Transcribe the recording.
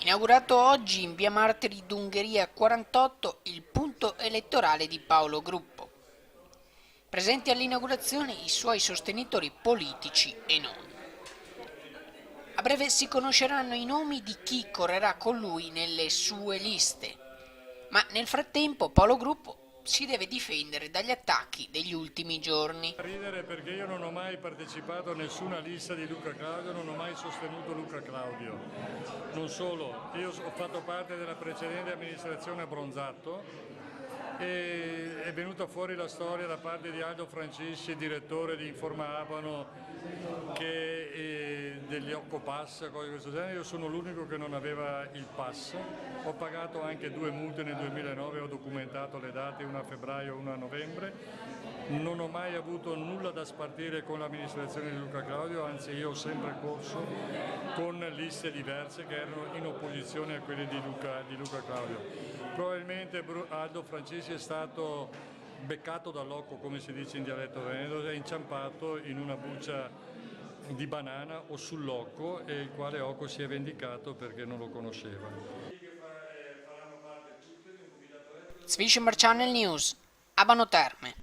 Inaugurato oggi in via Martiri d'Ungheria 48 il punto elettorale di Paolo Gruppo. Presenti all'inaugurazione i suoi sostenitori politici e non. A breve si conosceranno i nomi di chi correrà con lui nelle sue liste, ma nel frattempo Paolo Gruppo si deve difendere dagli attacchi degli ultimi giorni. Ridere perché io non ho mai partecipato a nessuna lista di Luca Claudio, non ho mai sostenuto Luca Claudio. Non solo, io ho fatto parte della precedente amministrazione a Bronzato e è venuta fuori la storia da parte di Aldo Francisci, direttore di Informa Abano, degli Occopass, cose di questo genere. Io sono l'unico che non aveva il pass, ho pagato anche 2 multe nel 2009, ho documentato le date, una a febbraio e una a novembre. Non ho mai avuto nulla da spartire con l'amministrazione di Luca Claudio, anzi io ho sempre corso con liste diverse che erano in opposizione a quelle di Luca Claudio. Probabilmente Aldo Francisci è stato beccato da loco, come si dice in dialetto veneto, è inciampato in una buccia di banana o sul loco, e il quale Occo si è vendicato perché non lo conosceva. Swisher Channel News, Abano Terme.